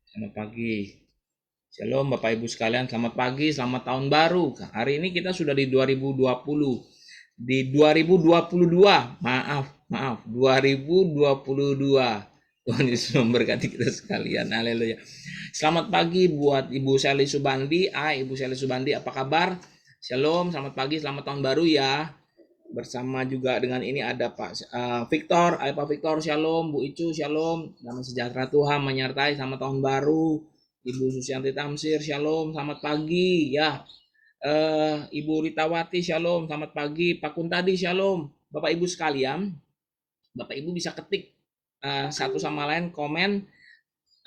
Selamat pagi. Shalom Bapak Ibu sekalian, selamat pagi, selamat tahun baru. Hari ini kita sudah di 2020. Di 2022, maaf, 2022. Tuhan Yesus memberkati kita sekalian. Haleluya. Selamat pagi buat Ibu Sally Subandi. Ibu Sally Subandi, apa kabar? Shalom, selamat pagi, selamat tahun baru ya. Bersama juga dengan ini ada Pak Victor. Pak Victor, shalom. Bu Icu, shalom. Damai sejahtera Tuhan menyertai, selamat tahun baru. Ibu Susianti Tamsir, shalom, selamat pagi ya. Ibu Ritawati, shalom, selamat pagi. Pak Kuntadi, shalom. Bapak Ibu sekalian, Bapak Ibu bisa ketik satu sama lain komen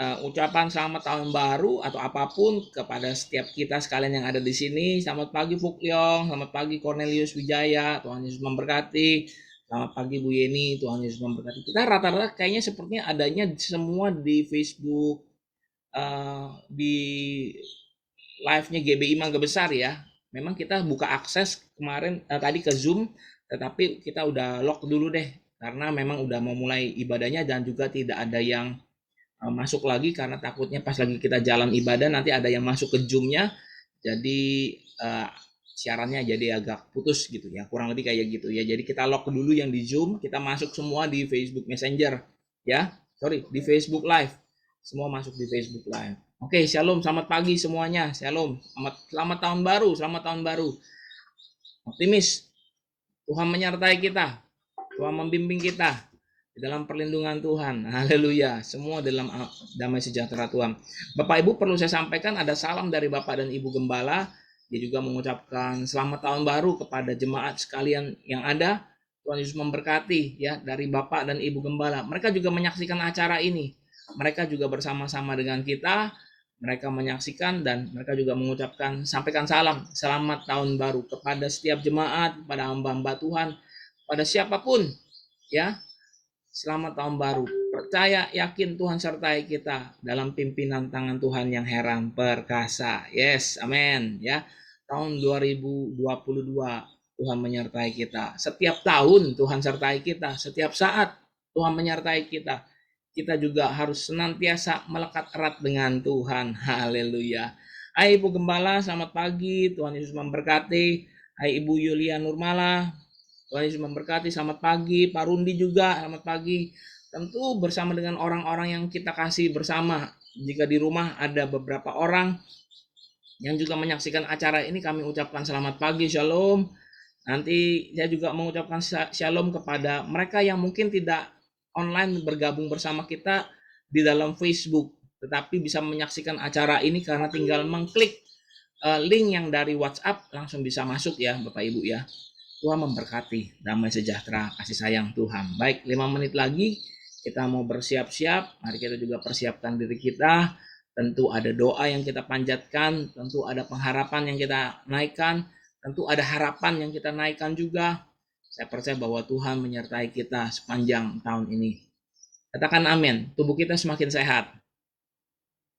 ucapan selamat tahun baru atau apapun kepada setiap kita sekalian yang ada di sini. Selamat pagi Fuklyong, selamat pagi Cornelius Wijaya, Tuhan Yesus memberkati. Selamat pagi Bu Yeni, Tuhan Yesus memberkati. Kita rata-rata kayaknya sepertinya adanya semua di Facebook, di live-nya GBI Mangga Besar ya. Memang kita buka akses kemarin tadi ke Zoom, tetapi kita udah lock dulu deh karena memang udah mau mulai ibadahnya dan juga tidak ada yang masuk lagi karena takutnya pas lagi kita jalan ibadah nanti ada yang masuk ke Zoom-nya, jadi siarannya jadi agak putus gitu ya, kurang lebih kayak gitu ya. Jadi kita lock dulu yang di Zoom, kita masuk semua di Facebook Messenger ya, di Facebook Live, semua masuk di Facebook Live. Oke, shalom, selamat pagi semuanya, shalom, selamat tahun baru, selamat tahun baru. Optimis, Tuhan menyertai kita, Tuhan membimbing kita di dalam perlindungan Tuhan. Haleluya. Semua dalam damai sejahtera Tuhan. Bapak Ibu, perlu saya sampaikan ada salam dari Bapak dan Ibu Gembala. Dia juga mengucapkan selamat tahun baru kepada jemaat sekalian yang ada. Tuhan Yesus memberkati ya, dari Bapak dan Ibu Gembala. Mereka juga menyaksikan acara ini. Mereka juga bersama-sama dengan kita. Mereka menyaksikan dan mereka juga mengucapkan, sampaikan salam selamat tahun baru kepada setiap jemaat, kepada hamba-hamba Tuhan, pada siapapun ya. Selamat tahun baru. Percaya, yakin Tuhan sertai kita dalam pimpinan tangan Tuhan yang heran perkasa. Yes, amin ya. Tahun 2022 Tuhan menyertai kita. Setiap tahun Tuhan sertai kita. Setiap saat Tuhan menyertai kita. Kita juga harus senantiasa melekat erat dengan Tuhan. Haleluya. Hai Ibu Gembala, selamat pagi. Tuhan Yesus memberkati. Hai Ibu Yulia Nurmala, Tuhan Yesus memberkati. Selamat pagi Pak Rundi juga, selamat pagi. Tentu bersama dengan orang-orang yang kita kasih bersama. Jika di rumah ada beberapa orang yang juga menyaksikan acara ini, kami ucapkan selamat pagi, shalom. Nanti saya juga mengucapkan shalom kepada mereka yang mungkin tidak online bergabung bersama kita di dalam Facebook, tetapi bisa menyaksikan acara ini karena tinggal mengklik link yang dari WhatsApp langsung bisa masuk ya Bapak Ibu ya. Tuhan memberkati, damai sejahtera, kasih sayang Tuhan. Baik, 5 menit lagi kita mau bersiap-siap. Mari kita juga persiapkan diri kita. Tentu ada doa yang kita panjatkan, tentu ada pengharapan yang kita naikkan, tentu ada harapan yang kita naikkan juga. Saya percaya bahwa Tuhan menyertai kita sepanjang tahun ini. Katakan amin. Tubuh kita semakin sehat,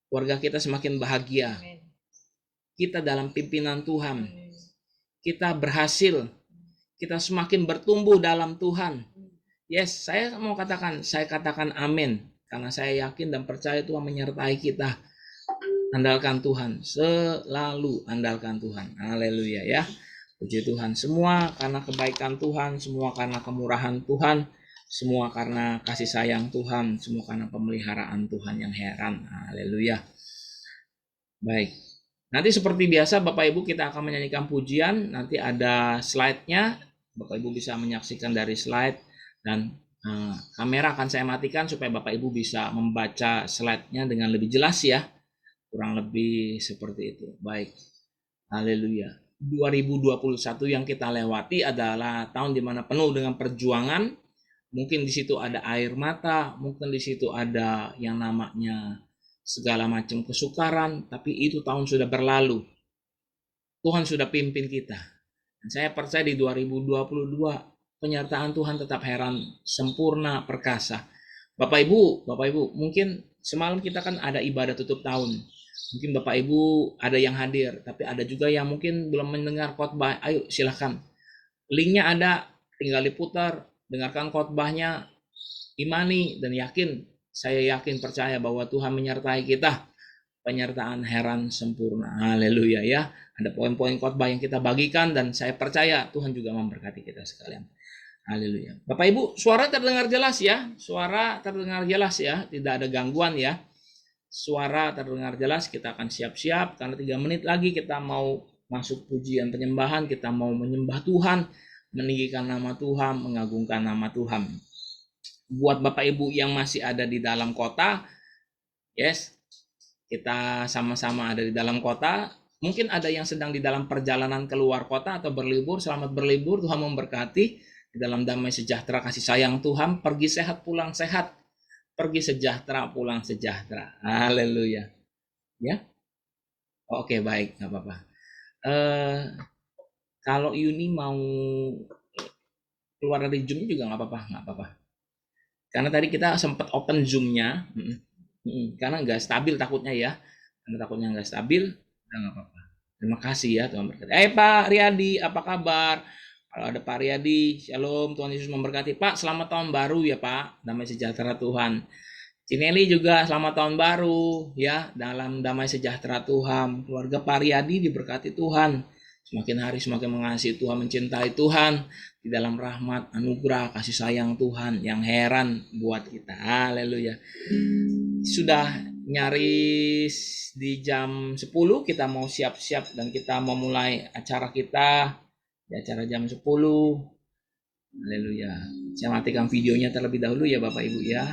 keluarga kita semakin bahagia. Kita dalam pimpinan Tuhan, kita berhasil, kita semakin bertumbuh dalam Tuhan. Yes, saya mau katakan, saya katakan amin. Karena saya yakin dan percaya Tuhan menyertai kita. Andalkan Tuhan, selalu andalkan Tuhan. Haleluya ya. Puji Tuhan, semua karena kebaikan Tuhan, semua karena kemurahan Tuhan, semua karena kasih sayang Tuhan, semua karena pemeliharaan Tuhan yang heran. Haleluya. Baik. Nanti seperti biasa Bapak Ibu kita akan menyanyikan pujian, nanti ada slide-nya. Bapak Ibu bisa menyaksikan dari slide dan kamera akan saya matikan supaya Bapak Ibu bisa membaca slide-nya dengan lebih jelas ya. Kurang lebih seperti itu. Baik. Haleluya. 2021 yang kita lewati adalah tahun di mana penuh dengan perjuangan. Mungkin di situ ada air mata, mungkin di situ ada yang namanya segala macam kesukaran, tapi itu tahun sudah berlalu. Tuhan sudah pimpin kita. Dan saya percaya di 2022 penyertaan Tuhan tetap heran, sempurna, perkasa. Bapak Ibu, mungkin semalam kita kan ada ibadah tutup tahun. Mungkin Bapak Ibu ada yang hadir, tapi ada juga yang mungkin belum mendengar khotbah. Ayo silahkan. Linknya ada, tinggal diputar, dengarkan khotbahnya, imani dan yakin. Saya yakin percaya bahwa Tuhan menyertai kita. penyertaan heran sempurna. Haleluya ya. Ada poin-poin khotbah yang kita bagikan dan saya percaya Tuhan juga memberkati kita sekalian. Haleluya. Bapak Ibu, suara terdengar jelas ya. Suara terdengar jelas ya. Tidak ada gangguan ya. Suara terdengar jelas. Kita akan siap-siap karena 3 menit lagi kita mau masuk pujian penyembahan. Kita mau menyembah Tuhan, meninggikan nama Tuhan, mengagungkan nama Tuhan. Buat Bapak Ibu yang masih ada di dalam kota, yes, kita sama-sama ada di dalam kota. Mungkin ada yang sedang di dalam perjalanan keluar kota atau berlibur. Selamat berlibur, Tuhan memberkati. Di dalam damai sejahtera kasih sayang Tuhan, pergi sehat pulang sehat, pergi sejahtera pulang sejahtera. Haleluya. Ya, oke baik, nggak apa-apa. Kalau Yuni mau keluar dari Zoom juga nggak apa-apa. Karena tadi kita sempat open Zoom-nya, karena nggak stabil takutnya ya, karena takutnya nggak stabil, nggak apa-apa. Terima kasih ya Tuhan berkati. Pak Riyadi, apa kabar? Kalau ada Pak Riyadi, shalom, Tuhan Yesus memberkati. Pak, selamat tahun baru ya Pak, damai sejahtera Tuhan. Cineli juga selamat tahun baru ya, dalam damai sejahtera Tuhan. Keluarga Pak Riyadi diberkati Tuhan. Semakin hari semakin mengasihi Tuhan, mencintai Tuhan di dalam rahmat, anugerah, kasih sayang Tuhan yang heran buat kita. Haleluya. Sudah nyaris di jam 10 kita mau siap-siap dan kita mau mulai acara kita. Di acara jam 10. Haleluya. Saya matikan videonya terlebih dahulu ya Bapak Ibu ya.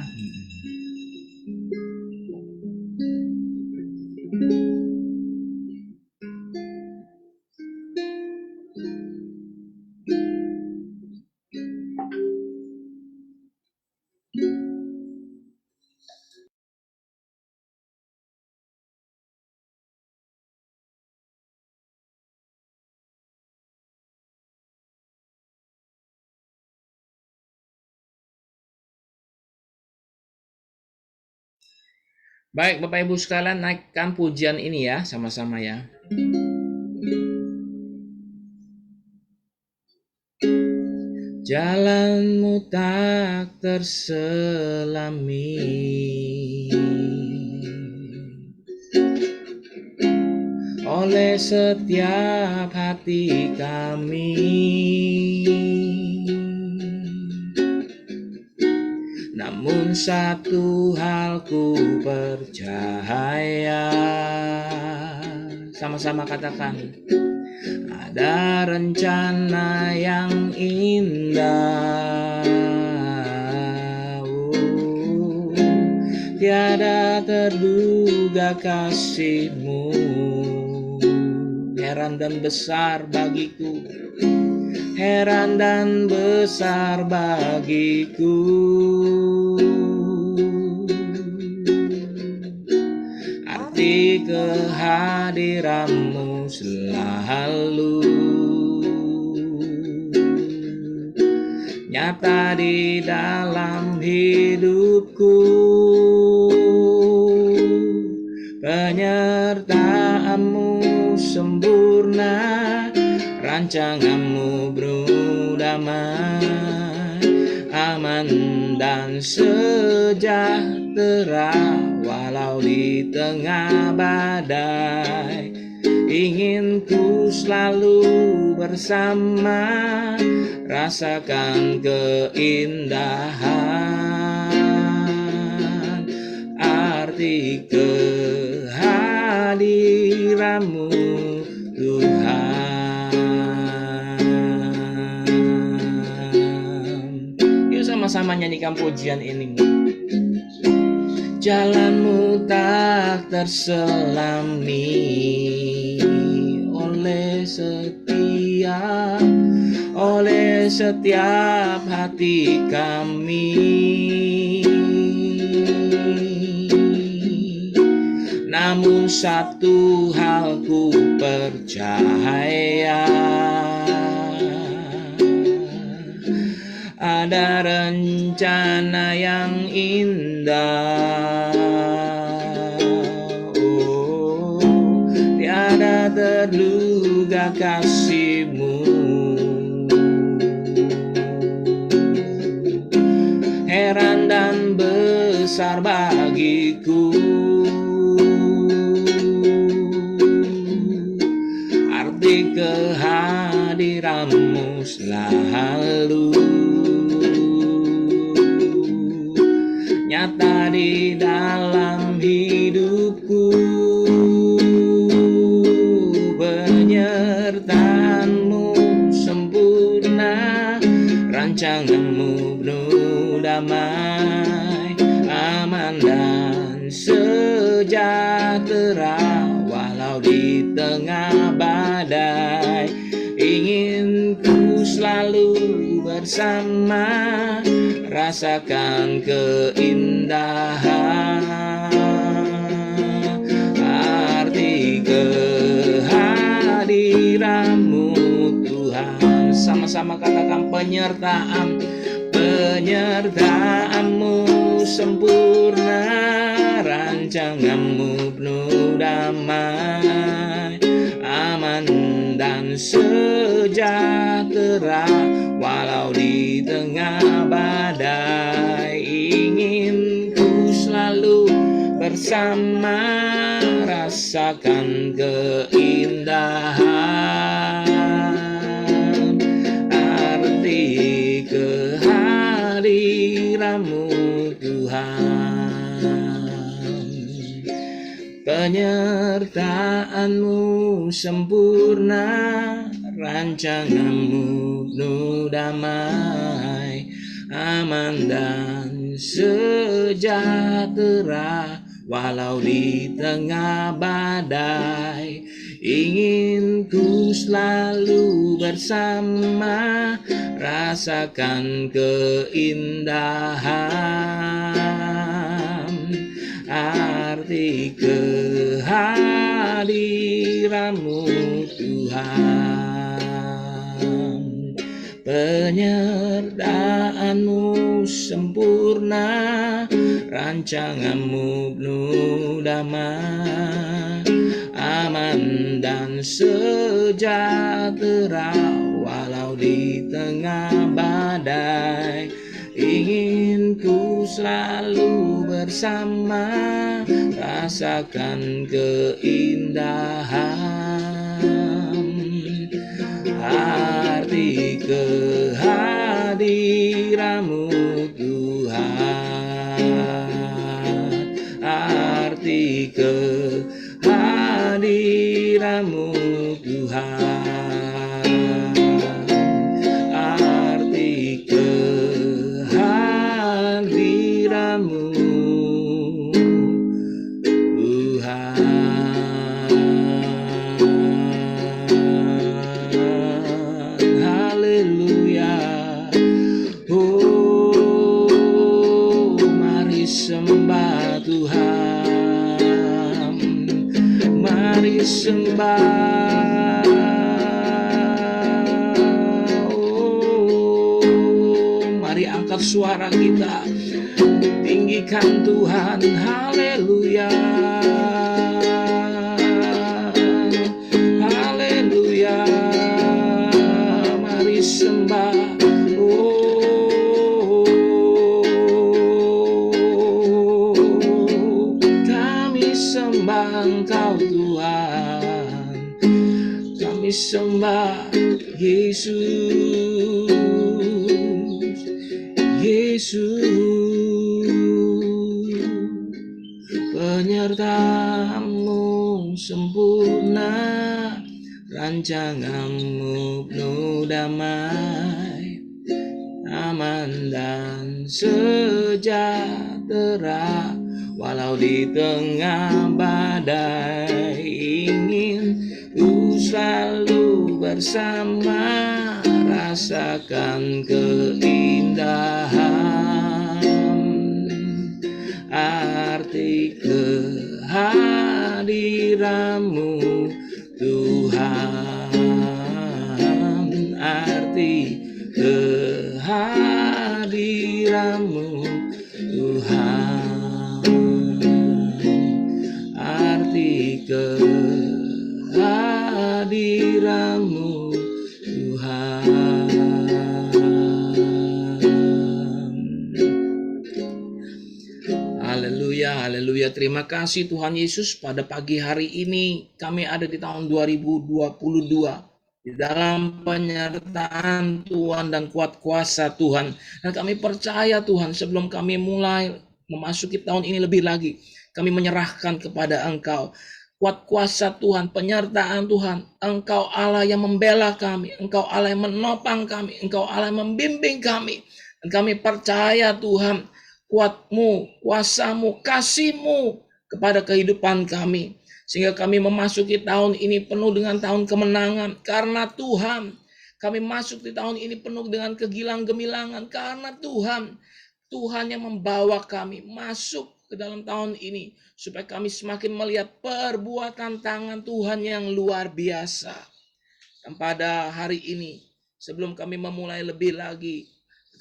Baik Bapak Ibu sekalian, naikkan pujian ini ya sama-sama ya. Jalanmu tak terselami oleh setiap hati kami, namun satu hal ku percaya. Sama-sama katakan, ada rencana yang indah, tiada terduga kasih-Mu, heran dan besar bagiku, heran dan besar bagiku. Arti kehadiran-Mu selalu nyata di dalam hidupku, penyertaan-Mu sempurna, rancangan-Mu berdamai, aman dan sejahtera walau di tengah badai. Ingin ku selalu bersama, rasakan keindahan arti kehadiran-Mu Tuhan. Yuk sama-sama nyanyikan pujian ini. Jalan-Mu tak terselami oleh setiap hati kami, namun satu hal ku percaya, ada rencana yang indah, tiada terduga kasih-Mu, heran dan besar bagiku. selalu nyata di dalam hidupku. Penyertaan-Mu sempurna, rancangan-Mu penuh damai, aman dan sejahtera walau di tengah badai. Ingin ku selalu bersama, rasakan keindahan arti kehadiran-Mu Tuhan. Sama-sama katakan penyertaan-Mu sempurna, rancangan-Mu penuh damai, aman dan sejahtera walau di tengah badai. Ingin ku selalu bersama, rasakan keindahan arti kehadiran-Mu Tuhan. Penyertaan-Mu sempurna, rancangan-Mu penuh damai, aman dan sejahtera walau di tengah badai. Ingin ku selalu bersama, rasakan keindahan arti kehadiran-Mu Tuhan. Penyertaan-Mu sempurna, rancangan-Mu penuh damai, aman dan sejahtera walau di tengah badai. Ingin ku selalu bersama, rasakan keindahan arti kehadiran-Mu Tuhan, arti kehadiran-Mu Tuhan, arti kehadiran-Mu Tuhan. Haleluya. Oh, mari sembah Tuhan, mari sembah. Oh, mari angkat suara kita, tinggikan Tuhan. Haleluya, haleluya. Mari sembah. Oh, kami sembah Engkau Tuhan, kami sembah Yesus, Yesus. Penyertaan-Mu sempurna, rancangan-Mu penuh damai, aman dan sejahtera walau di tengah badai. Ingin ku selalu bersama, rasakan keindahan arti kehadiran-Mu Tuhan, arti kehadiran-Mu Tuhan, arti kehadiran-Mu Tuhan. Haleluya, haleluya. Terima kasih Tuhan Yesus, pada pagi hari ini kami ada di tahun 2022. di dalam penyertaan Tuhan dan kuat kuasa Tuhan. Dan kami percaya Tuhan, sebelum kami mulai memasuki tahun ini lebih lagi, kami menyerahkan kepada Engkau kuat kuasa Tuhan, penyertaan Tuhan. Engkau Allah yang membela kami, Engkau Allah yang menopang kami, Engkau Allah yang membimbing kami. Dan kami percaya Tuhan, kuat-Mu, kuasa-Mu, kasih-Mu kepada kehidupan kami. Sehingga kami memasuki tahun ini penuh dengan tahun kemenangan. Karena Tuhan, kami masuk di tahun ini penuh dengan kegilang-gemilangan. Karena Tuhan, Tuhan yang membawa kami masuk ke dalam tahun ini. Supaya kami semakin melihat perbuatan tangan Tuhan yang luar biasa. Dan pada hari ini, sebelum kami memulai lebih lagi,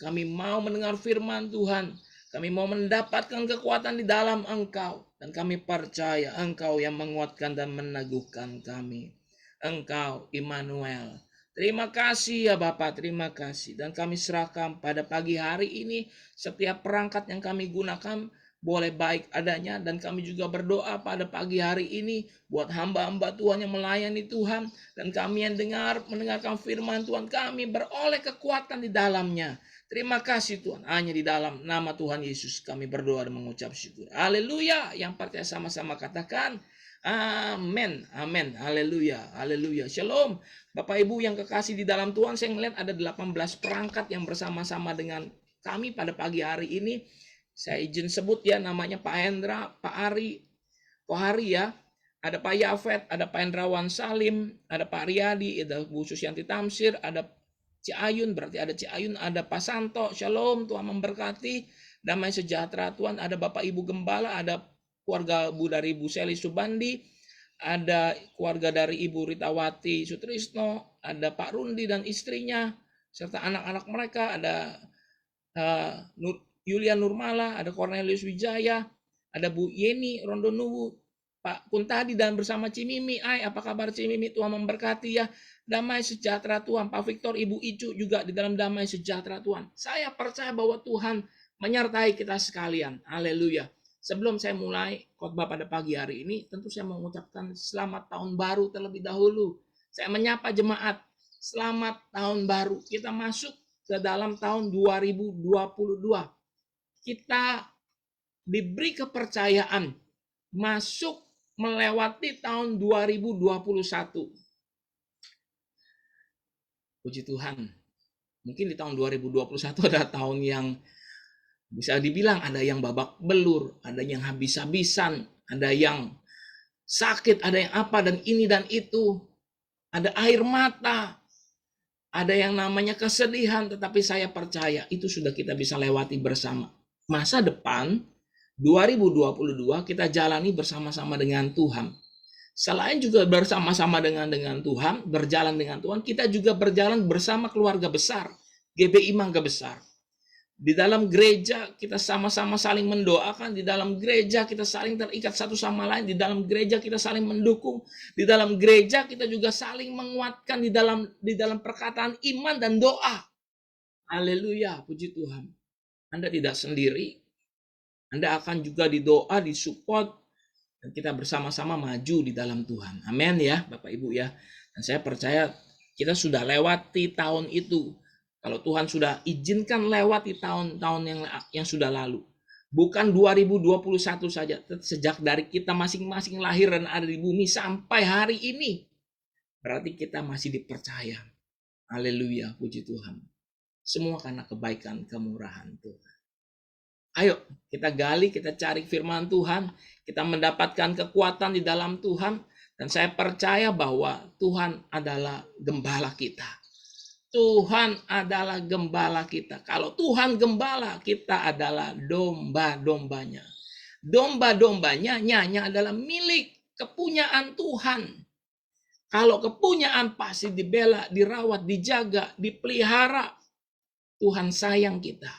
kami mau mendengar firman Tuhan. Kami mau mendapatkan kekuatan di dalam Engkau. Dan kami percaya Engkau yang menguatkan dan meneguhkan kami. Engkau Immanuel. Terima kasih ya Bapak, terima kasih. Dan kami serahkan pada pagi hari ini setiap perangkat yang kami gunakan boleh baik adanya. Dan kami juga berdoa pada pagi hari ini buat hamba-hamba Tuhan yang melayani Tuhan. Dan kami yang mendengarkan firman Tuhan, kami beroleh kekuatan di dalamnya. Terima kasih Tuhan. Hanya di dalam nama Tuhan Yesus kami berdoa dan mengucap syukur. Haleluya. Yang percaya sama-sama katakan amin. Amin. Haleluya. Haleluya. Shalom. Bapak Ibu yang kekasih di dalam Tuhan, saya melihat ada 18 perangkat yang bersama-sama dengan kami pada pagi hari ini. Saya izin sebut ya, namanya Pak Hendra, Pak Ari, Pak Hari ya. Ada Pak Yafet, ada Pak Hendrawan Salim, ada Pak Riyadi, ada Bu Susianti Tamsir, ada Ciayun, berarti ada Ciayun, ada Pak Santo. Shalom, Tuhan memberkati. Damai sejahtera Tuhan. Ada Bapak Ibu Gembala, ada keluarga dari Bu Seli Subandi, ada keluarga dari Ibu Ritawati Sutrisno, ada Pak Rundi dan istrinya, serta anak-anak mereka, ada Yulia Nurmala, ada Cornelius Wijaya, ada Bu Yeni Rondonuwu, Pak Kuntadi dan bersama Cimimi. Apa kabar Cimimi? Tuhan memberkati ya. Damai sejahtera Tuhan. Pak Victor, Ibu Icu juga di dalam damai sejahtera Tuhan. Saya percaya bahwa Tuhan menyertai kita sekalian. Haleluya. Sebelum saya mulai khotbah pada pagi hari ini, tentu saya mengucapkan selamat tahun baru terlebih dahulu. Saya menyapa jemaat, selamat tahun baru. Kita masuk ke dalam tahun 2022. Kita diberi kepercayaan masuk melewati tahun 2021. Puji Tuhan. Mungkin di tahun 2021 ada tahun yang bisa dibilang ada yang babak belur, ada yang habis-habisan, ada yang sakit, ada yang apa dan ini dan itu. Ada air mata, ada yang namanya kesedihan, tetapi saya percaya itu sudah kita bisa lewati bersama. Masa depan 2022 kita jalani bersama-sama dengan Tuhan. Selain juga bersama-sama dengan Tuhan, berjalan dengan Tuhan, kita juga berjalan bersama keluarga besar, GBI Mangga Besar. Di dalam gereja kita sama-sama saling mendoakan, di dalam gereja kita saling terikat satu sama lain, di dalam gereja kita saling mendukung, di dalam gereja kita juga saling menguatkan di dalam perkataan iman dan doa. Haleluya, puji Tuhan. Anda tidak sendiri, Anda akan juga didoa, disupport, dan kita bersama-sama maju di dalam Tuhan. Amin ya Bapak Ibu ya. Dan saya percaya kita sudah lewati tahun itu. Kalau Tuhan sudah izinkan lewati tahun-tahun yang sudah lalu. Bukan 2021 saja. Sejak dari kita masing-masing lahir dan ada di bumi sampai hari ini. Berarti kita masih dipercaya. Haleluya, puji Tuhan. Semua karena kebaikan, kemurahan Tuhan. Ayo kita gali, kita cari firman Tuhan, kita mendapatkan kekuatan di dalam Tuhan, dan saya percaya bahwa Tuhan adalah gembala kita. Tuhan adalah gembala kita. Kalau Tuhan gembala, kita adalah domba-dombanya. Domba-dombanya adalah milik kepunyaan Tuhan. Kalau kepunyaan pasti dibela, dirawat, dijaga, dipelihara. Tuhan sayang kita.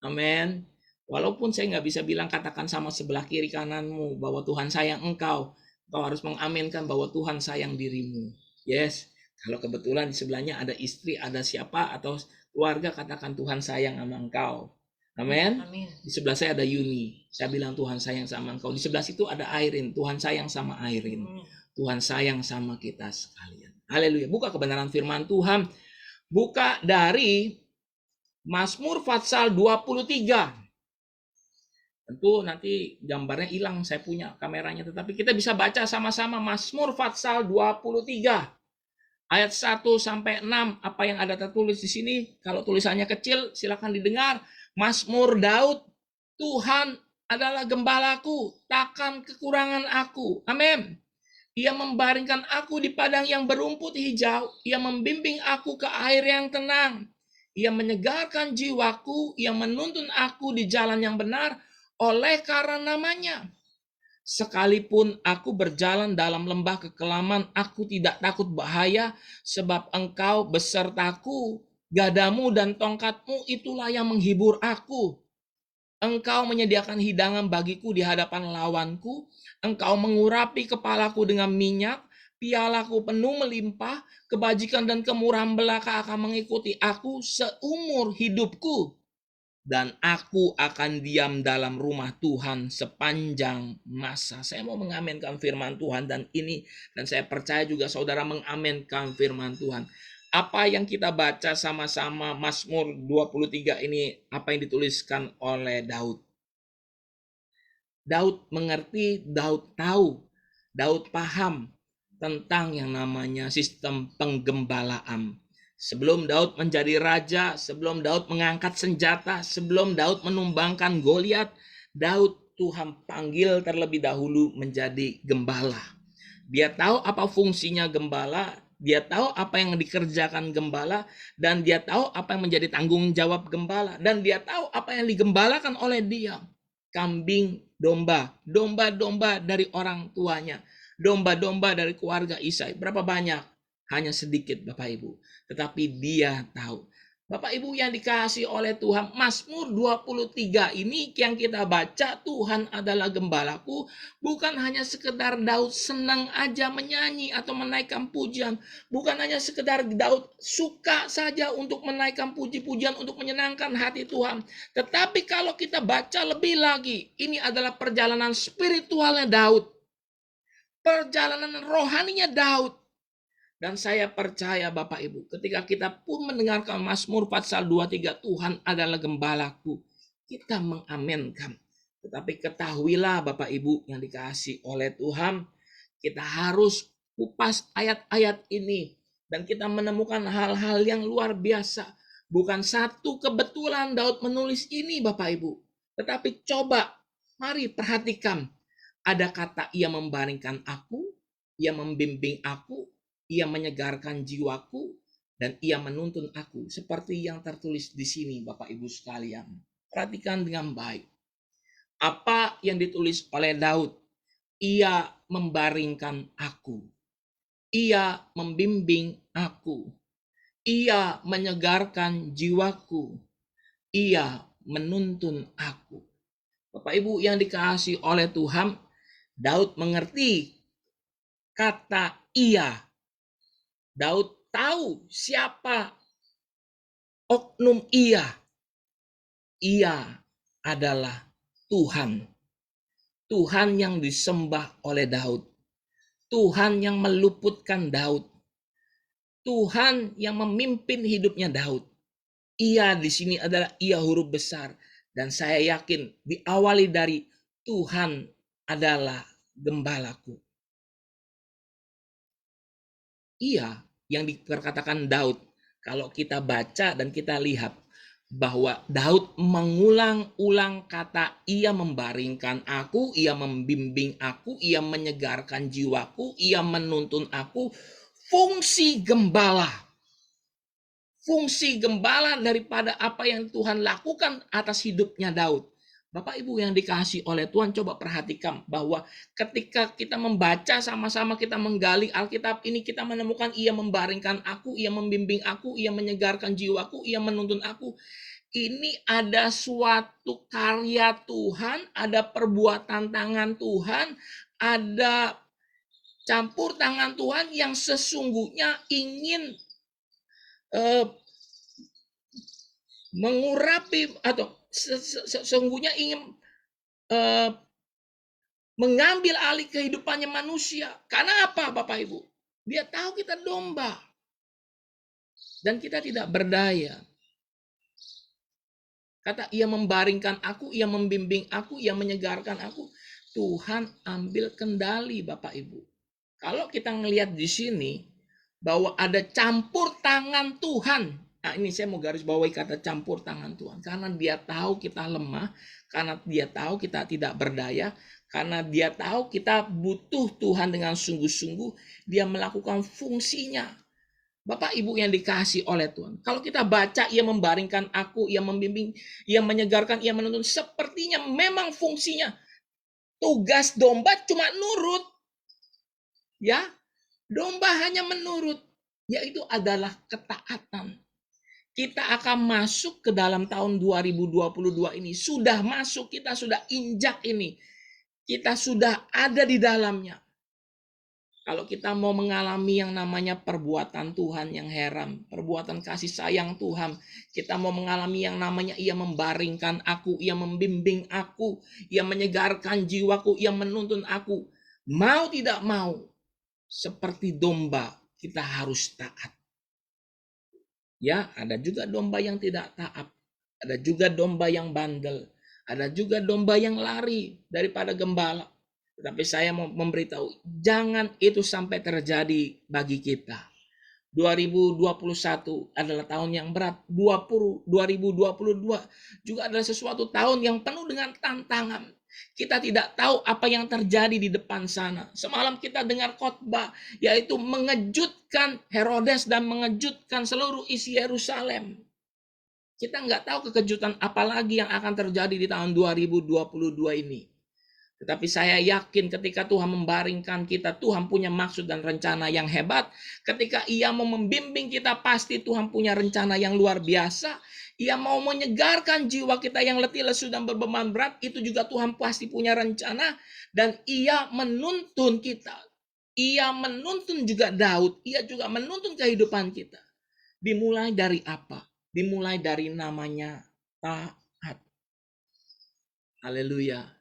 Amin. Walaupun saya nggak bisa bilang katakan sama sebelah kiri kananmu bahwa Tuhan sayang engkau. Engkau harus mengaminkan bahwa Tuhan sayang dirimu. Yes. Kalau kebetulan di sebelahnya ada istri, ada siapa atau keluarga, katakan Tuhan sayang sama engkau. Amin. Di sebelah saya ada Yuni. Saya bilang Tuhan sayang sama engkau. Di sebelah situ ada Airin. Tuhan sayang sama Airin. Tuhan sayang sama kita sekalian. Haleluya. Buka kebenaran firman Tuhan. Buka dari Mazmur pasal 23. Tentu nanti gambarnya hilang, saya punya kameranya. Tetapi kita bisa baca sama-sama Mazmur pasal 23. Ayat 1 sampai 6. Apa yang ada tertulis di sini? Kalau tulisannya kecil, silakan didengar. Mazmur Daud, Tuhan adalah gembalaku, takkan kekurangan aku. Amin. Ia membaringkan aku di padang yang berumput hijau. Ia membimbing aku ke air yang tenang. Ia menyegarkan jiwaku. Ia menuntun aku di jalan yang benar oleh karena namanya. Sekalipun aku berjalan dalam lembah kekelaman, aku tidak takut bahaya, sebab engkau besertaku. Gadamu dan tongkatmu itulah yang menghibur aku. Engkau menyediakan hidangan bagiku di hadapan lawanku. Engkau mengurapi kepalaku dengan minyak. Pialaku penuh melimpah. Kebajikan dan kemurahan belaka akan mengikuti aku seumur hidupku. Dan aku akan diam dalam rumah Tuhan sepanjang masa. Saya mau mengamenkan firman Tuhan dan saya percaya juga saudara mengamenkan firman Tuhan. Apa yang kita baca sama-sama Mazmur 23 ini, apa yang dituliskan oleh Daud. Daud mengerti, Daud tahu, Daud paham tentang yang namanya sistem penggembalaan. Sebelum Daud menjadi raja, sebelum Daud mengangkat senjata, sebelum Daud menumbangkan Goliat, Daud Tuhan panggil terlebih dahulu menjadi gembala. Dia tahu apa fungsinya gembala, dia tahu apa yang dikerjakan gembala, dan dia tahu apa yang menjadi tanggung jawab gembala, dan dia tahu apa yang digembalakan oleh dia. Kambing, domba dari orang tuanya, domba-domba dari keluarga Isai. Berapa banyak? Hanya sedikit Bapak Ibu. Tetapi dia tahu. Bapak Ibu yang dikasihi oleh Tuhan, Mazmur 23 ini yang kita baca, Tuhan adalah gembalaku, bukan hanya sekedar Daud senang aja menyanyi atau menaikkan pujian, bukan hanya sekedar Daud suka saja untuk menaikkan puji-pujian untuk menyenangkan hati Tuhan. Tetapi kalau kita baca lebih lagi, ini adalah perjalanan spiritualnya Daud, perjalanan rohaninya Daud. Dan saya percaya Bapak Ibu, ketika kita pun mendengarkan Mazmur pasal 23, Tuhan adalah gembalaku, kita mengamenkan. Tetapi ketahuilah Bapak Ibu yang dikasihi oleh Tuhan, kita harus kupas ayat-ayat ini. Dan kita menemukan hal-hal yang luar biasa. Bukan satu kebetulan Daud menulis ini Bapak Ibu. Tetapi coba, mari perhatikan. Ada kata ia membaringkan aku, ia membimbing aku, ia menyegarkan jiwaku, dan ia menuntun aku. Seperti yang tertulis di sini Bapak Ibu sekalian. Perhatikan dengan baik. Apa yang ditulis oleh Daud? Ia membaringkan aku. Ia membimbing aku. Ia menyegarkan jiwaku. Ia menuntun aku. Bapak Ibu yang dikasihi oleh Tuhan, Daud mengerti kata ia. Daud tahu siapa oknum ia. Ia adalah Tuhan. Tuhan yang disembah oleh Daud. Tuhan yang meluputkan Daud. Tuhan yang memimpin hidupnya Daud. Ia di sini adalah ia huruf besar. Dan saya yakin diawali dari Tuhan adalah gembalaku. Ia yang diperkatakan Daud, kalau kita baca dan kita lihat bahwa Daud mengulang-ulang kata ia membaringkan aku, ia membimbing aku, ia menyegarkan jiwaku, ia menuntun aku. Fungsi gembala. Fungsi gembala daripada apa yang Tuhan lakukan atas hidupnya Daud. Bapak Ibu yang dikasihi oleh Tuhan, coba perhatikan bahwa ketika kita membaca sama-sama, kita menggali Alkitab ini, kita menemukan ia membaringkan aku, ia membimbing aku, ia menyegarkan jiwaku, ia menuntun aku. Ini ada suatu karya Tuhan, ada perbuatan tangan Tuhan, ada campur tangan Tuhan yang sesungguhnya ingin mengurapi atau sesungguhnya ingin mengambil alih kehidupannya manusia. Karena apa Bapak Ibu? Dia tahu kita domba. Dan kita tidak berdaya. Kata ia membaringkan aku, ia membimbing aku, ia menyegarkan aku. Tuhan ambil kendali Bapak Ibu. Kalau kita ngelihat di sini bahwa ada campur tangan Tuhan. Nah, ini saya mau garis bawahi kata campur tangan Tuhan. Karena dia tahu kita lemah, karena dia tahu kita tidak berdaya, karena dia tahu kita butuh Tuhan dengan sungguh-sungguh, dia melakukan fungsinya. Bapak Ibu yang dikasih oleh Tuhan. Kalau kita baca, ia membaringkan aku, ia membimbing, ia menyegarkan, ia menuntun. Sepertinya memang fungsinya. Tugas domba cuma nurut. Ya, domba hanya menurut. Yaitu adalah ketaatan. Kita akan masuk ke dalam tahun 2022 ini. Sudah masuk, kita sudah injak ini. Kita sudah ada di dalamnya. Kalau kita mau mengalami yang namanya perbuatan Tuhan yang heran, perbuatan kasih sayang Tuhan, kita mau mengalami yang namanya ia membaringkan aku, ia membimbing aku, ia menyegarkan jiwaku, ia menuntun aku. Mau tidak mau, seperti domba, kita harus taat. Ya, ada juga domba yang tidak taat. Ada juga domba yang bandel. Ada juga domba yang lari daripada gembala. Tetapi saya mau memberitahu, jangan itu sampai terjadi bagi kita. 2021 adalah tahun yang berat. 2022 juga adalah sesuatu tahun yang penuh dengan tantangan. Kita tidak tahu apa yang terjadi di depan sana. Semalam kita dengar khotbah, yaitu mengejutkan Herodes dan mengejutkan seluruh isi Yerusalem. Kita nggak tahu kekejutan apa lagi yang akan terjadi di tahun 2022 ini. Tetapi saya yakin ketika Tuhan membaringkan kita, Tuhan punya maksud dan rencana yang hebat. Ketika ia mau membimbing kita, pasti Tuhan punya rencana yang luar biasa. Ia mau menyegarkan jiwa kita yang letih, lesu, dan berbeban berat. Itu juga Tuhan pasti punya rencana. Dan ia menuntun kita. Ia menuntun juga Daud. Ia juga menuntun kehidupan kita. Dimulai dari apa? Dimulai dari namanya taat. Haleluya.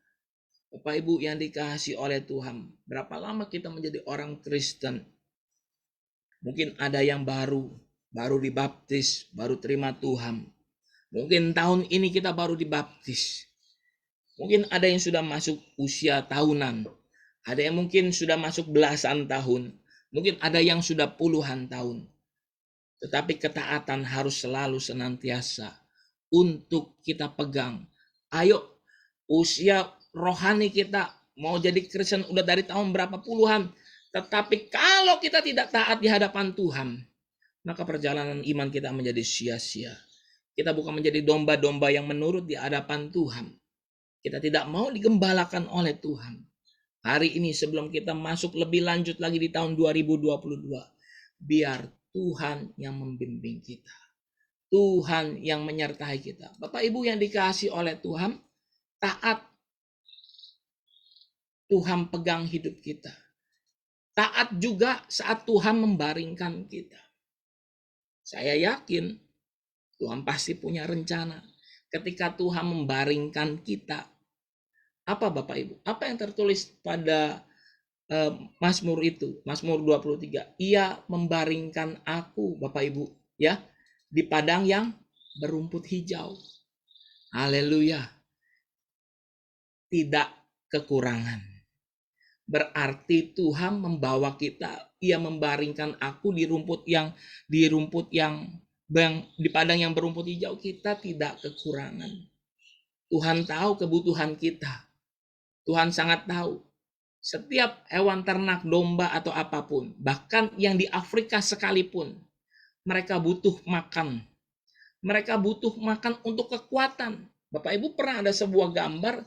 Bapak Ibu yang dikasihi oleh Tuhan, berapa lama kita menjadi orang Kristen? Mungkin ada yang baru dibaptis, baru terima Tuhan. Mungkin tahun ini kita baru dibaptis. Mungkin ada yang sudah masuk usia tahunan. Ada yang mungkin sudah masuk belasan tahun. Mungkin ada yang sudah puluhan tahun. Tetapi ketaatan harus selalu senantiasa untuk kita pegang. Ayo, usia rohani kita mau jadi Kristen udah dari tahun berapa puluhan. Tetapi kalau kita tidak taat di hadapan Tuhan, maka perjalanan iman kita menjadi sia-sia. Kita bukan menjadi domba-domba yang menurut di hadapan Tuhan. Kita tidak mau digembalakan oleh Tuhan. Hari ini sebelum kita masuk lebih lanjut lagi di tahun 2022, biar Tuhan yang membimbing kita. Tuhan yang menyertai kita. Bapak Ibu yang dikasihi oleh Tuhan, taat. Tuhan pegang hidup kita. Taat juga saat Tuhan membaringkan kita. Saya yakin Tuhan pasti punya rencana. Ketika Tuhan membaringkan kita, apa Bapak Ibu? Apa yang tertulis pada Mazmur itu? Mazmur 23. Ia membaringkan aku, Bapak Ibu, ya, di padang yang berumput hijau. Haleluya. Tidak kekurangan. Berarti Tuhan membawa kita, ia membaringkan aku di rumput yang di padang yang berumput hijau. Kita tidak kekurangan. Tuhan tahu kebutuhan kita. Tuhan sangat tahu. Setiap hewan ternak, domba atau apapun, bahkan yang di Afrika sekalipun, mereka butuh makan. Mereka butuh makan untuk kekuatan. Bapak Ibu pernah ada sebuah gambar,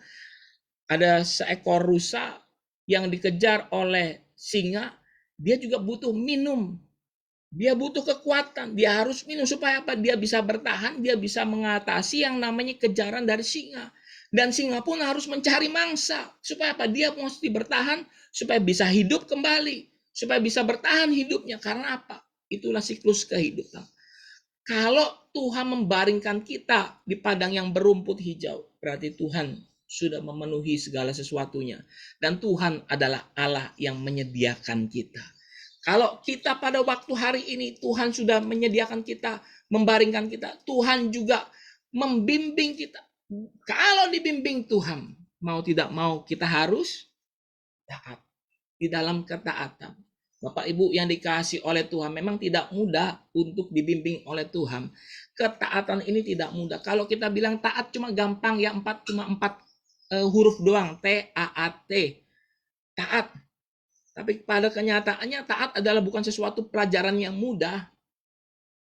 ada seekor rusa yang dikejar oleh singa, dia juga butuh minum. Dia butuh kekuatan, dia harus minum supaya apa? Dia bisa bertahan, dia bisa mengatasi yang namanya kejaran dari singa. Dan singa pun harus mencari mangsa. Supaya apa? Dia mesti bertahan, supaya bisa hidup kembali. Supaya bisa bertahan hidupnya. Karena apa? Itulah siklus kehidupan. Kalau Tuhan membaringkan kita di padang yang berumput hijau, berarti Tuhan sudah memenuhi segala sesuatunya. Dan Tuhan adalah Allah yang menyediakan kita. Kalau kita pada waktu hari ini Tuhan sudah menyediakan kita, membaringkan kita, Tuhan juga membimbing kita. Kalau dibimbing Tuhan, mau tidak mau kita harus taat di dalam ketaatan. Bapak Ibu yang dikasih oleh Tuhan, memang tidak mudah untuk dibimbing oleh Tuhan. Ketaatan ini tidak mudah. Kalau kita bilang taat cuma gampang ya, cuma empat huruf doang, T-A-A-T, taat. Tapi pada kenyataannya taat adalah bukan sesuatu pelajaran yang mudah.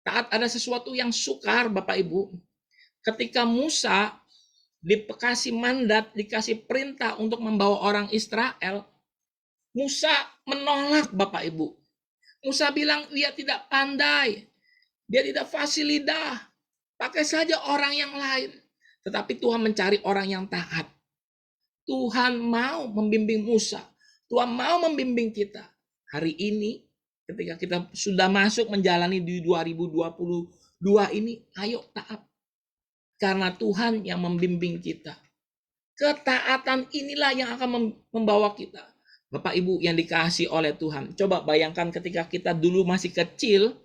Taat ada sesuatu yang sukar, Bapak Ibu. Ketika Musa dikasih mandat, dikasih perintah untuk membawa orang Israel, Musa menolak, Bapak Ibu. Musa bilang dia tidak pandai, dia tidak fasih lidah, pakai saja orang yang lain. Tetapi Tuhan mencari orang yang taat. Tuhan mau membimbing Musa. Tuhan mau membimbing kita. Hari ini ketika kita sudah masuk menjalani di 2022 ini, ayo taat. Karena Tuhan yang membimbing kita. Ketaatan inilah yang akan membawa kita. Bapak Ibu yang dikasihi oleh Tuhan. Coba bayangkan ketika kita dulu masih kecil,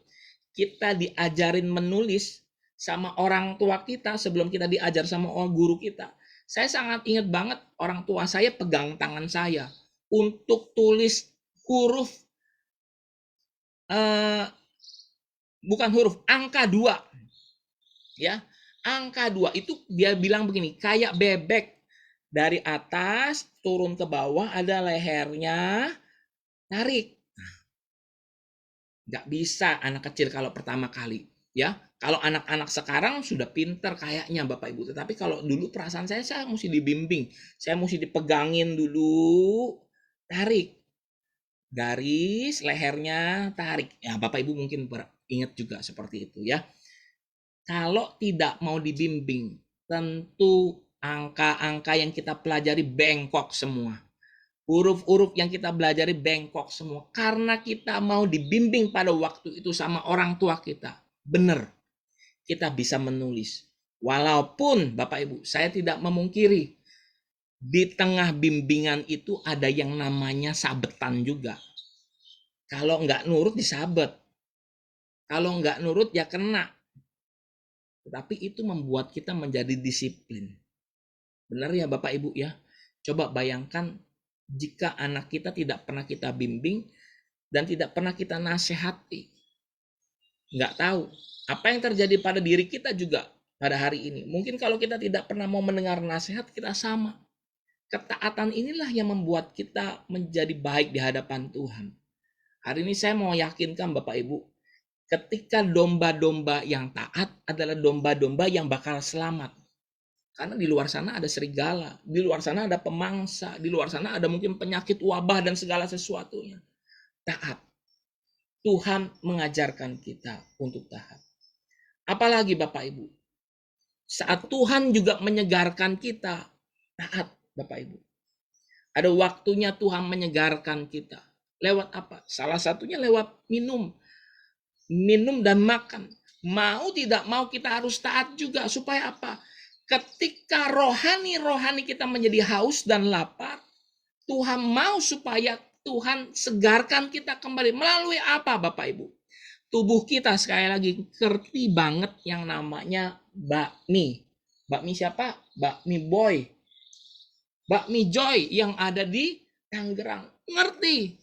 kita diajarin menulis sama orang tua kita sebelum kita diajar sama guru kita. Saya sangat ingat banget orang tua saya pegang tangan saya untuk tulis huruf, bukan huruf, angka 2. Ya, angka 2 itu dia bilang begini, kayak bebek. Dari atas turun ke bawah ada lehernya, tarik. Nggak bisa anak kecil kalau pertama kali. Ya, kalau anak-anak sekarang sudah pinter kayaknya Bapak Ibu. Tetapi kalau dulu perasaan saya mesti dibimbing. Saya mesti dipegangin dulu, tarik. Garis lehernya, tarik. Ya, Bapak Ibu mungkin ingat juga seperti itu ya. Kalau tidak mau dibimbing, tentu angka-angka yang kita pelajari bengkok semua. Huruf-huruf yang kita pelajari bengkok semua. Karena kita mau dibimbing pada waktu itu sama orang tua kita. Benar, kita bisa menulis. Walaupun Bapak Ibu, saya tidak memungkiri, di tengah bimbingan itu ada yang namanya sabetan juga. Kalau nggak nurut disabet. Kalau nggak nurut ya kena. Tetapi itu membuat kita menjadi disiplin. Benar ya Bapak Ibu ya. Coba bayangkan jika anak kita tidak pernah kita bimbing dan tidak pernah kita nasihati. Nggak tahu apa yang terjadi pada diri kita juga pada hari ini. Mungkin kalau kita tidak pernah mau mendengar nasihat, kita sama. Ketaatan inilah yang membuat kita menjadi baik di hadapan Tuhan. Hari ini saya mau yakinkan Bapak Ibu, ketika domba-domba yang taat adalah domba-domba yang bakal selamat. Karena di luar sana ada serigala, di luar sana ada pemangsa, di luar sana ada mungkin penyakit, wabah, dan segala sesuatunya. Taat. Tuhan mengajarkan kita untuk taat. Apalagi Bapak Ibu, saat Tuhan juga menyegarkan kita, taat Bapak Ibu. Ada waktunya Tuhan menyegarkan kita. Lewat apa? Salah satunya lewat minum. Minum dan makan. Mau tidak mau kita harus taat juga. Supaya apa? Ketika rohani kita menjadi haus dan lapar, Tuhan mau supaya Tuhan segarkan kita kembali. Melalui apa Bapak Ibu? Tubuh kita sekali lagi ngerti banget yang namanya bakmi. Bakmi siapa? Bakmi Boy. Bakmi Joy yang ada di Tangerang. Ngerti.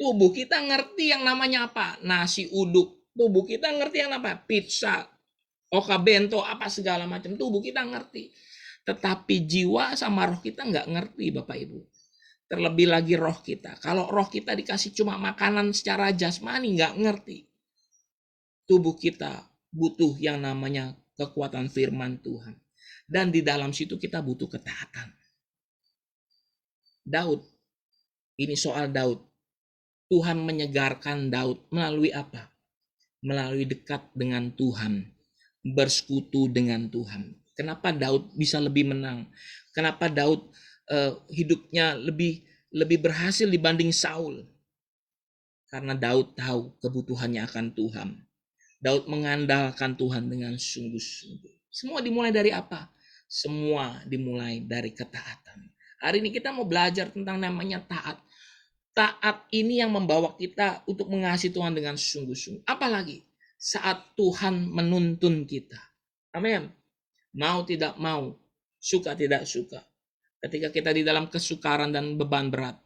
Tubuh kita ngerti yang namanya apa? Nasi uduk. Tubuh kita ngerti yang apa? Pizza. Oka bento apa segala macam. Tubuh kita ngerti. Tetapi jiwa sama roh kita nggak ngerti Bapak Ibu. Terlebih lagi roh kita. Kalau roh kita dikasih cuma makanan secara jasmani nggak ngerti. Tubuh kita butuh yang namanya kekuatan firman Tuhan. Dan di dalam situ kita butuh ketaatan. Daud. Ini soal Daud. Tuhan menyegarkan Daud melalui apa? Melalui dekat dengan Tuhan. Bersekutu dengan Tuhan. Kenapa Daud bisa lebih menang? Kenapa Daud hidupnya lebih berhasil dibanding Saul? Karena Daud tahu kebutuhannya akan Tuhan. Daud mengandalkan Tuhan dengan sungguh-sungguh. Semua dimulai dari apa? Semua dimulai dari ketaatan. Hari ini kita mau belajar tentang namanya taat. Taat ini yang membawa kita untuk mengasihi Tuhan dengan sungguh-sungguh. Apalagi saat Tuhan menuntun kita. Amin. Mau tidak mau, suka tidak suka. Ketika kita di dalam kesukaran dan beban berat,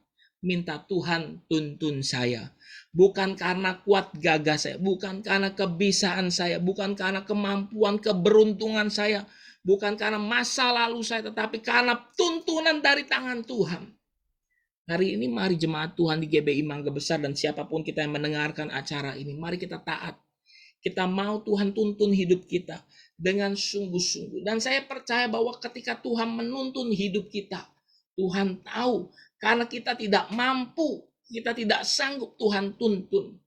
minta Tuhan tuntun saya. Bukan karena kuat gagah saya, bukan karena kebisaan saya, bukan karena kemampuan, keberuntungan saya, bukan karena masa lalu saya, tetapi karena tuntunan dari tangan Tuhan. Hari ini mari jemaat Tuhan di GBI Mangga Besar dan siapapun kita yang mendengarkan acara ini, mari kita taat. Kita mau Tuhan tuntun hidup kita dengan sungguh-sungguh. Dan saya percaya bahwa ketika Tuhan menuntun hidup kita, Tuhan tahu karena kita tidak mampu, kita tidak sanggup, Tuhan tuntun.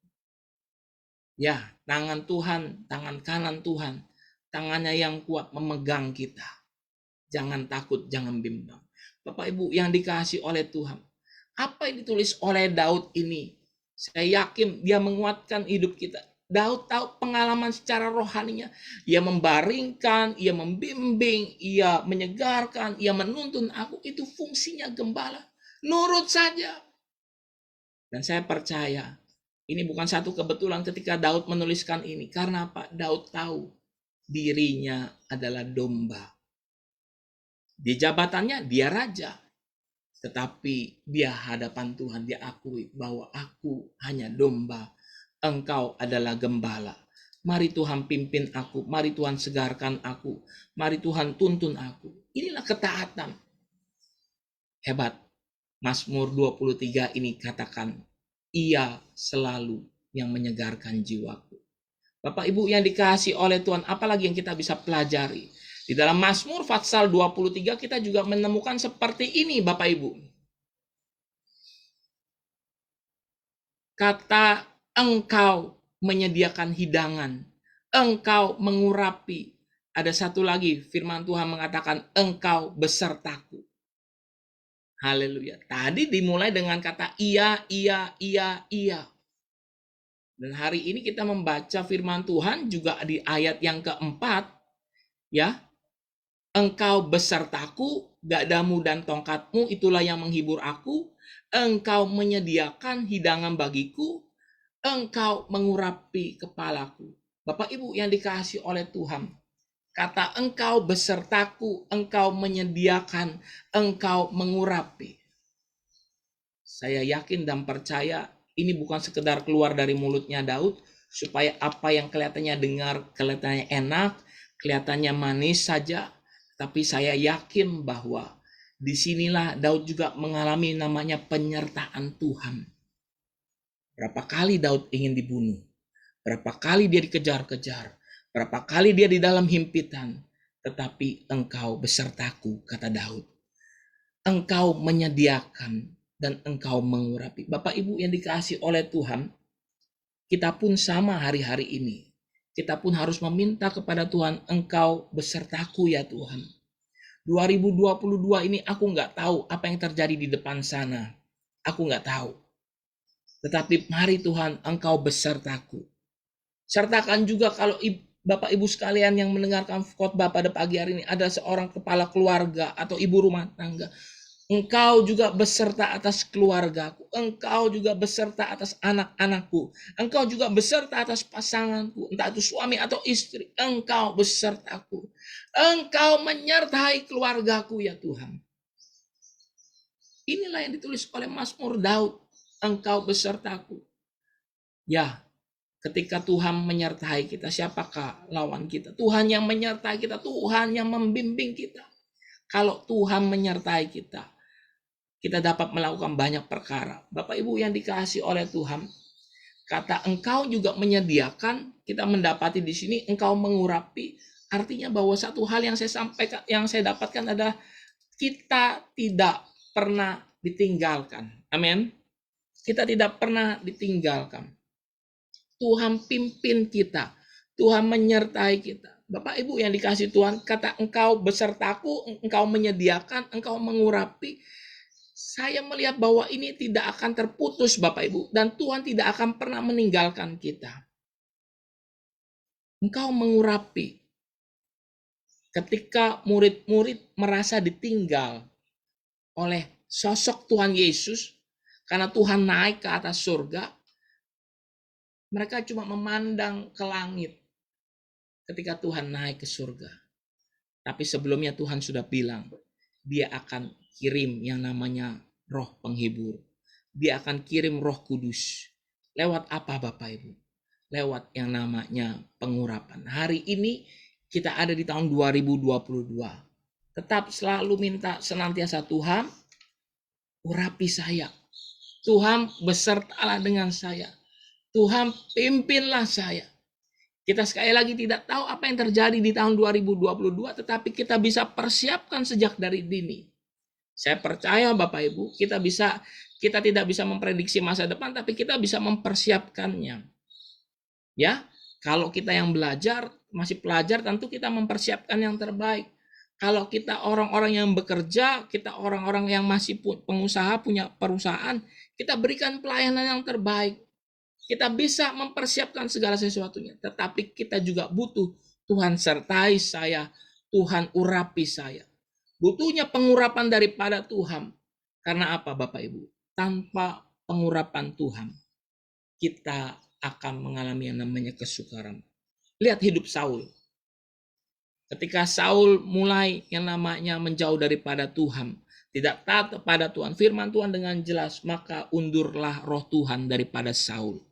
Ya, tangan Tuhan, tangan kanan Tuhan, tangannya yang kuat memegang kita. Jangan takut, jangan bimbang. Bapak Ibu yang dikasihi oleh Tuhan, apa yang ditulis oleh Daud ini, saya yakin dia menguatkan hidup kita. Daud tahu pengalaman secara rohaninya. Ia membaringkan, ia membimbing, ia menyegarkan, ia menuntun aku. Itu fungsinya gembala. Nurut saja. Dan saya percaya, ini bukan satu kebetulan ketika Daud menuliskan ini. Karena apa? Daud tahu dirinya adalah domba. Di jabatannya dia raja. Tetapi dia hadapan Tuhan, dia akui bahwa aku hanya domba. Engkau adalah gembala. Mari Tuhan pimpin aku. Mari Tuhan segarkan aku. Mari Tuhan tuntun aku. Inilah ketaatan. Hebat. Mazmur 23 ini katakan, ia selalu yang menyegarkan jiwaku. Bapak Ibu yang dikasihi oleh Tuhan, apalagi yang kita bisa pelajari? Di dalam Mazmur pasal 23 kita juga menemukan seperti ini Bapak Ibu. Kata engkau menyediakan hidangan, engkau mengurapi. Ada satu lagi firman Tuhan mengatakan engkau besertaku. Haleluya. Tadi dimulai dengan kata iya, iya, iya, iya. Dan hari ini kita membaca firman Tuhan juga di ayat yang keempat. Ya, engkau besertaku, gadamu dan tongkatmu itulah yang menghibur aku. Engkau menyediakan hidangan bagiku. Engkau mengurapi kepalaku. Bapak Ibu yang dikasihi oleh Tuhan. Kata engkau besertaku, engkau menyediakan, engkau mengurapi. Saya yakin dan percaya ini bukan sekedar keluar dari mulutnya Daud supaya apa yang kelihatannya dengar, kelihatannya enak, kelihatannya manis saja. Tapi saya yakin bahwa disinilah Daud juga mengalami namanya penyertaan Tuhan. Berapa kali Daud ingin dibunuh, berapa kali dia dikejar-kejar, berapa kali dia di dalam himpitan, tetapi engkau besertaku, kata Daud. Engkau menyediakan dan engkau mengurapi. Bapak Ibu yang dikasihi oleh Tuhan, kita pun sama hari-hari ini. Kita pun harus meminta kepada Tuhan, engkau besertaku ya Tuhan. 2022 ini aku nggak tahu apa yang terjadi di depan sana. Aku nggak tahu. Tetapi mari Tuhan, engkau besertaku. Sertakan juga kalau Bapak Ibu sekalian yang mendengarkan khotbah pada pagi hari ini ada seorang kepala keluarga atau ibu rumah tangga. Engkau juga beserta atas keluargaku. Engkau juga beserta atas anak-anakku. Engkau juga beserta atas pasanganku. Entah itu suami atau istri. Engkau besertaku. Engkau menyertai keluargaku ya Tuhan. Inilah yang ditulis oleh Mazmur Daud. Engkau besertaku. Ya, ketika Tuhan menyertai kita, siapakah lawan kita? Tuhan yang menyertai kita, Tuhan yang membimbing kita. Kalau Tuhan menyertai kita, kita dapat melakukan banyak perkara. Bapak Ibu yang dikasihi oleh Tuhan, kata engkau juga menyediakan, kita mendapati di sini engkau mengurapi, artinya bahwa satu hal yang saya sampaikan, yang saya dapatkan adalah kita tidak pernah ditinggalkan. Amin. Kita tidak pernah ditinggalkan. Tuhan pimpin kita. Tuhan menyertai kita. Bapak Ibu yang dikasihi Tuhan, kata engkau besertaku, engkau menyediakan, engkau mengurapi. Saya melihat bahwa ini tidak akan terputus Bapak Ibu. Dan Tuhan tidak akan pernah meninggalkan kita. Engkau mengurapi. Ketika murid-murid merasa ditinggal oleh sosok Tuhan Yesus, Karena Tuhan naik ke atas surga, mereka cuma memandang ke langit ketika Tuhan naik ke surga. Tapi sebelumnya Tuhan sudah bilang, dia akan kirim yang namanya Roh Penghibur. Dia akan kirim Roh Kudus. Lewat apa Bapak Ibu? Lewat yang namanya pengurapan. Hari ini kita ada di tahun 2022. Tetap selalu minta senantiasa, Tuhan urapi saya. Tuhan besertalah dengan saya. Tuhan pimpinlah saya. Kita sekali lagi tidak tahu apa yang terjadi di tahun 2022, tetapi kita bisa persiapkan sejak dari dini. Saya percaya Bapak Ibu, kita tidak bisa memprediksi masa depan, tapi kita bisa mempersiapkannya. Ya, kalau kita yang belajar, masih pelajar, tentu kita mempersiapkan yang terbaik. Kalau kita orang-orang yang bekerja, kita orang-orang yang masih pengusaha, punya perusahaan, kita berikan pelayanan yang terbaik. Kita bisa mempersiapkan segala sesuatunya, tetapi kita juga butuh Tuhan sertai saya, Tuhan urapi saya. Butuhnya pengurapan daripada Tuhan. Karena apa Bapak Ibu? Tanpa pengurapan Tuhan, kita akan mengalami yang namanya kesukaran. Lihat hidup Saul. Ketika Saul mulai yang namanya menjauh daripada Tuhan, tidak taat kepada Tuhan, firman Tuhan dengan jelas, maka undurlah roh Tuhan daripada Saul.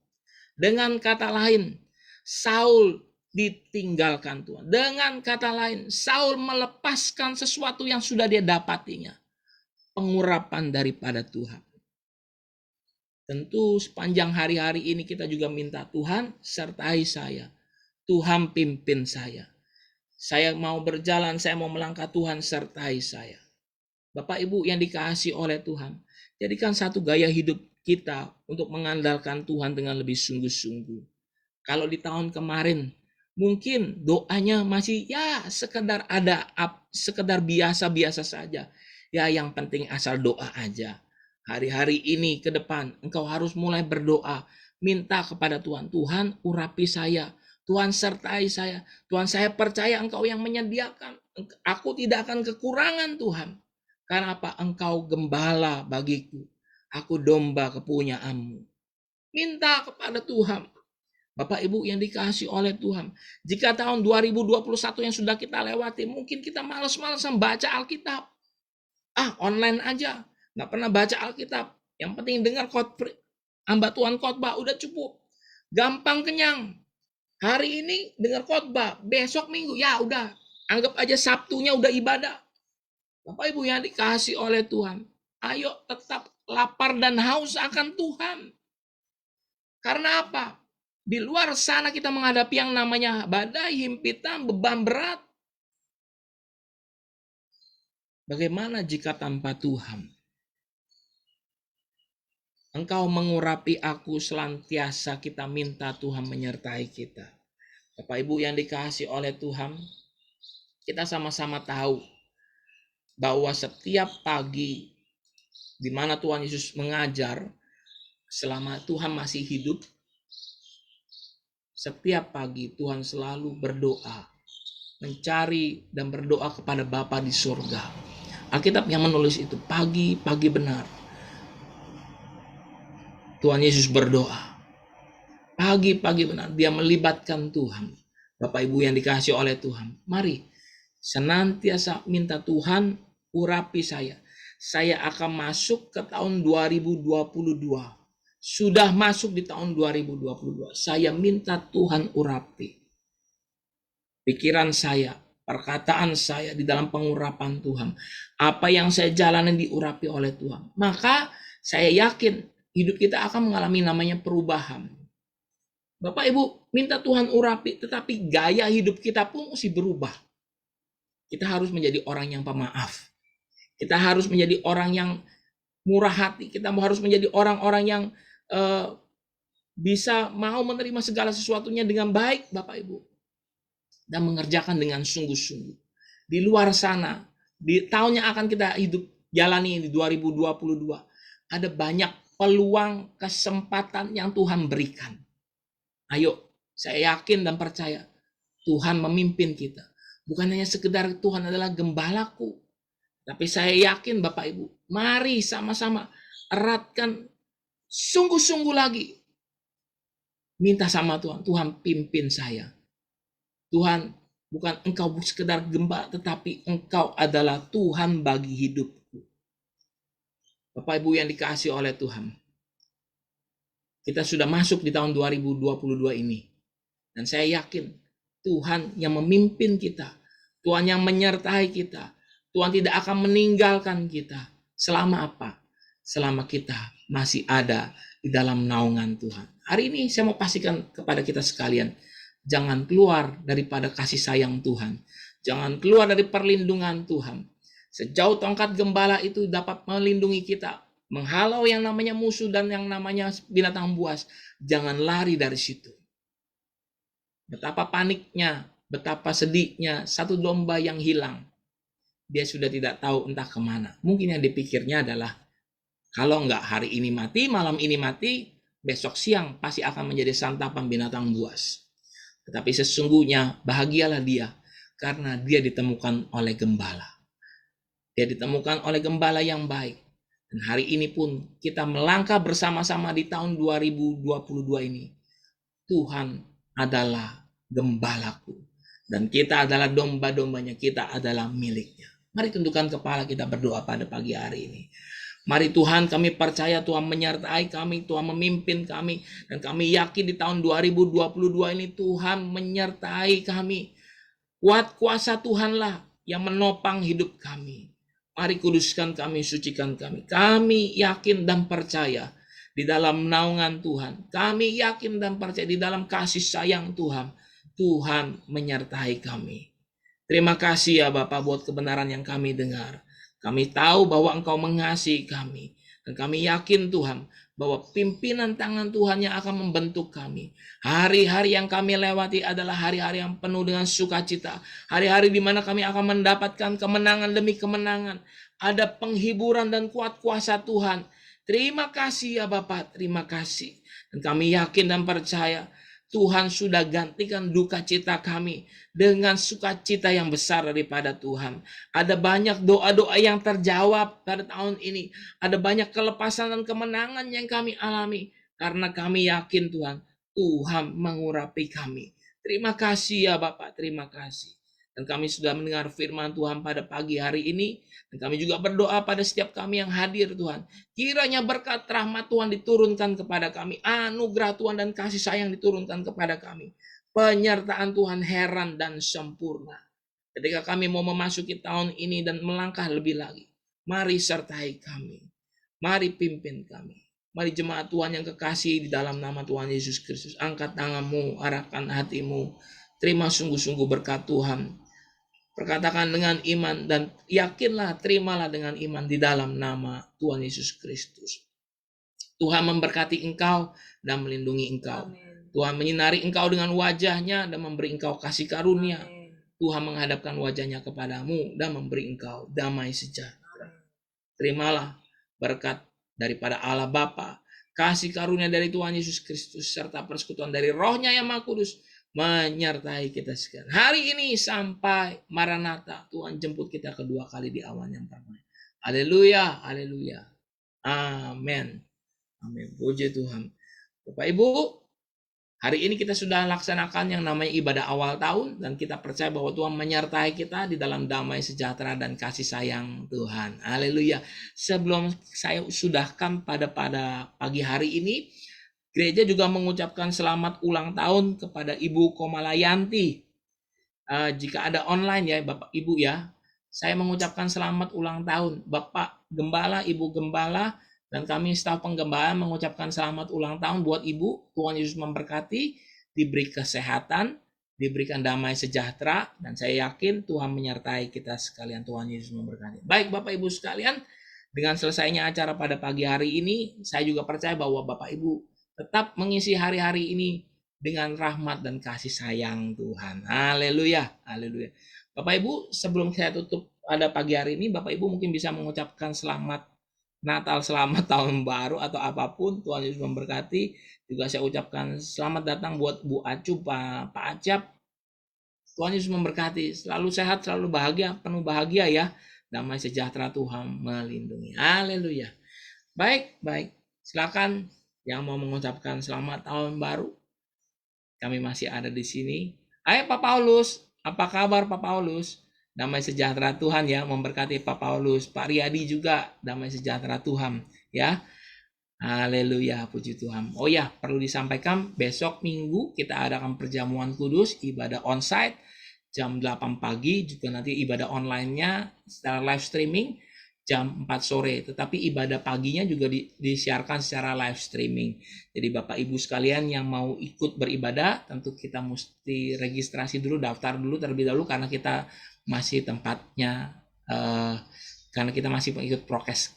Dengan kata lain, Saul ditinggalkan Tuhan. Dengan kata lain, Saul melepaskan sesuatu yang sudah dia dapatinya. Pengurapan daripada Tuhan. Tentu sepanjang hari-hari ini kita juga minta, Tuhan sertai saya. Tuhan pimpin saya. Saya mau berjalan, saya mau melangkah, Tuhan sertai saya. Bapak Ibu yang dikasihi oleh Tuhan, jadikan satu gaya hidup kita untuk mengandalkan Tuhan dengan lebih sungguh-sungguh. Kalau di tahun kemarin mungkin doanya masih ya sekedar biasa-biasa saja. Ya yang penting asal doa aja. Hari-hari ini ke depan engkau harus mulai berdoa, minta kepada Tuhan, Tuhan urapi saya, Tuhan sertai saya, Tuhan saya percaya engkau yang menyediakan, aku tidak akan kekurangan Tuhan. Karena apa? Engkau gembala bagiku. Aku domba kepunyaanmu. Minta kepada Tuhan. Bapak Ibu yang dikasihi oleh Tuhan. Jika tahun 2021 yang sudah kita lewati, mungkin kita malas-malasan baca Alkitab. Online aja. Nggak pernah baca Alkitab. Yang penting dengar khotbah. Hamba Tuhan khotbah, udah cukup. Gampang kenyang. Hari ini dengar khotbah. Besok Minggu, ya udah. Anggap aja Sabtunya udah ibadah. Bapak Ibu yang dikasihi oleh Tuhan, ayo tetap lapar dan haus akan Tuhan. Karena apa? Di luar sana kita menghadapi yang namanya badai, himpitan, beban berat. Bagaimana jika tanpa Tuhan? Engkau mengurapi aku, senantiasa kita minta Tuhan menyertai kita. Bapak Ibu yang dikasihi oleh Tuhan, kita sama-sama tahu bahwa setiap pagi di mana Tuhan Yesus mengajar, selama Tuhan masih hidup, setiap pagi Tuhan selalu berdoa, mencari dan berdoa kepada Bapa di surga. Alkitab yang menulis itu, pagi-pagi benar. Tuhan Yesus berdoa. Pagi-pagi benar, dia melibatkan Tuhan. Bapak Ibu yang dikasihi oleh Tuhan, mari senantiasa minta Tuhan urapi saya. Saya akan masuk ke tahun 2022. Sudah masuk di tahun 2022. Saya minta Tuhan urapi pikiran saya, perkataan saya di dalam pengurapan Tuhan. Apa yang saya jalani diurapi oleh Tuhan. Maka saya yakin hidup kita akan mengalami namanya perubahan. Bapak Ibu minta Tuhan urapi, tetapi gaya hidup kita pun mesti berubah. Kita harus menjadi orang yang pemaaf. Kita harus menjadi orang yang murah hati. Kita harus menjadi orang-orang yang bisa mau menerima segala sesuatunya dengan baik, Bapak Ibu. Dan mengerjakan dengan sungguh-sungguh. Di luar sana, di tahun yang akan kita hidup jalani di 2022, ada banyak peluang, kesempatan yang Tuhan berikan. Ayo, saya yakin dan percaya Tuhan memimpin kita. Bukan hanya sekedar Tuhan adalah gembalaku, tapi saya yakin Bapak Ibu, mari sama-sama eratkan sungguh-sungguh lagi minta sama Tuhan, Tuhan pimpin saya. Tuhan, bukan Engkau sekedar gembala, tetapi Engkau adalah Tuhan bagi hidupku. Bapak Ibu yang dikasihi oleh Tuhan, kita sudah masuk di tahun 2022 ini. Dan saya yakin Tuhan yang memimpin kita, Tuhan yang menyertai kita, Tuhan tidak akan meninggalkan kita. Selama apa? Selama kita masih ada di dalam naungan Tuhan. Hari ini saya mau pastikan kepada kita sekalian, jangan keluar daripada kasih sayang Tuhan. Jangan keluar dari perlindungan Tuhan. Sejauh tongkat gembala itu dapat melindungi kita, menghalau yang namanya musuh dan yang namanya binatang buas, jangan lari dari situ. Betapa paniknya, betapa sedihnya satu domba yang hilang. Dia sudah tidak tahu entah kemana. Mungkin yang dipikirnya adalah, kalau enggak hari ini mati, malam ini mati, besok siang pasti akan menjadi santapan binatang buas. Tetapi sesungguhnya bahagialah dia, karena dia ditemukan oleh gembala. Dia ditemukan oleh gembala yang baik. Dan hari ini pun kita melangkah bersama-sama di tahun 2022 ini. Tuhan adalah gembalaku. Dan kita adalah domba-dombanya, kita adalah miliknya. Mari tundukkan kepala, kita berdoa pada pagi hari ini. Mari Tuhan, kami percaya Tuhan menyertai kami, Tuhan memimpin kami. Dan kami yakin di tahun 2022 ini Tuhan menyertai kami. Kuat kuasa Tuhanlah yang menopang hidup kami. Mari kuduskan kami, sucikan kami. Kami yakin dan percaya di dalam naungan Tuhan. Kami yakin dan percaya di dalam kasih sayang Tuhan. Tuhan menyertai kami. Terima kasih ya Bapak buat kebenaran yang kami dengar. Kami tahu bahwa Engkau mengasihi kami. Dan kami yakin Tuhan bahwa pimpinan tangan Tuhan yang akan membentuk kami. Hari-hari yang kami lewati adalah hari-hari yang penuh dengan sukacita. Hari-hari di mana kami akan mendapatkan kemenangan demi kemenangan. Ada penghiburan dan kuat kuasa Tuhan. Terima kasih ya Bapak, terima kasih. Dan kami yakin dan percaya Tuhan sudah gantikan duka cita kami dengan sukacita yang besar daripada Tuhan. Ada banyak doa-doa yang terjawab pada tahun ini. Ada banyak kelepasan dan kemenangan yang kami alami. Karena kami yakin Tuhan mengurapi kami. Terima kasih ya Bapak, terima kasih. Dan kami sudah mendengar firman Tuhan pada pagi hari ini. Dan kami juga berdoa pada setiap kami yang hadir Tuhan. Kiranya berkat rahmat Tuhan diturunkan kepada kami. Anugerah Tuhan dan kasih sayang diturunkan kepada kami. Penyertaan Tuhan heran dan sempurna. Ketika kami mau memasuki tahun ini dan melangkah lebih lagi. Mari sertai kami. Mari pimpin kami. Mari jemaat Tuhan yang kekasih di dalam nama Tuhan Yesus Kristus. Angkat tanganmu, arahkan hatimu. Terima sungguh-sungguh berkat Tuhan. Perkatakan dengan iman dan yakinlah, terimalah dengan iman di dalam nama Tuhan Yesus Kristus. Tuhan memberkati engkau dan melindungi engkau. Amen. Tuhan menyinari engkau dengan wajahnya dan memberi engkau kasih karunia. Amen. Tuhan menghadapkan wajahnya kepadamu dan memberi engkau damai sejahtera. Terimalah berkat daripada Allah Bapa, kasih karunia dari Tuhan Yesus Kristus, serta persekutuan dari Roh-Nya yang Maha Kudus menyertai kita sekalian. Hari ini sampai Maranatha, Tuhan jemput kita kedua kali di awan yang permai. Haleluya, haleluya. Amin. Amin. Puji Tuhan. Bapak Ibu, hari ini kita sudah laksanakan yang namanya ibadah awal tahun dan kita percaya bahwa Tuhan menyertai kita di dalam damai sejahtera dan kasih sayang Tuhan. Haleluya. Sebelum saya sudahkan pada pagi hari ini, gereja juga mengucapkan selamat ulang tahun kepada Ibu Komalayanti. Jika ada online ya Bapak Ibu ya, saya mengucapkan selamat ulang tahun. Bapak Gembala, Ibu Gembala, dan kami staf penggembalaan mengucapkan selamat ulang tahun buat Ibu. Tuhan Yesus memberkati, diberi kesehatan, diberikan damai sejahtera, dan saya yakin Tuhan menyertai kita sekalian. Tuhan Yesus memberkati. Baik Bapak Ibu sekalian, dengan selesainya acara pada pagi hari ini, saya juga percaya bahwa Bapak Ibu tetap mengisi hari-hari ini dengan rahmat dan kasih sayang Tuhan. Haleluya, haleluya. Bapak Ibu, sebelum saya tutup pada pagi hari ini, Bapak Ibu mungkin bisa mengucapkan selamat Natal, selamat tahun baru atau apapun. Tuhan Yesus memberkati. Juga saya ucapkan selamat datang buat Bu Acu, Pak Acap. Tuhan Yesus memberkati. Selalu sehat, selalu bahagia, penuh bahagia ya. Damai sejahtera Tuhan melindungi. Haleluya. Baik. Silakan yang mau mengucapkan selamat tahun baru? Kami masih ada di sini. Ayo Pak Paulus, apa kabar Pak Paulus? Damai sejahtera Tuhan ya, memberkati Pak Paulus. Pak Riyadi juga, damai sejahtera Tuhan ya. Haleluya, puji Tuhan. Oh ya, perlu disampaikan, besok Minggu kita adakan perjamuan kudus, ibadah onsite jam 8 pagi, juga nanti ibadah online-nya secara live streaming jam 4 sore. Tetapi ibadah paginya juga disiarkan secara live streaming. Jadi Bapak Ibu sekalian yang mau ikut beribadah, tentu kita mesti registrasi dulu, daftar dulu terlebih dahulu, karena kita masih tempatnya, karena kita masih ikut prokes,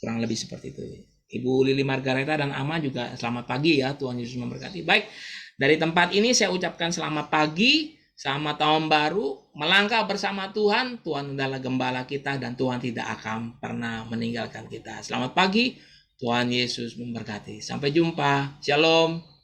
kurang lebih seperti itu. Ibu Lili Margareta dan Ama juga selamat pagi ya, Tuhan Yesus memberkati. Baik, dari tempat ini saya ucapkan selamat pagi, selamat tahun baru, melangkah bersama Tuhan. Tuhan adalah gembala kita dan Tuhan tidak akan pernah meninggalkan kita. Selamat pagi, Tuhan Yesus memberkati. Sampai jumpa, Shalom.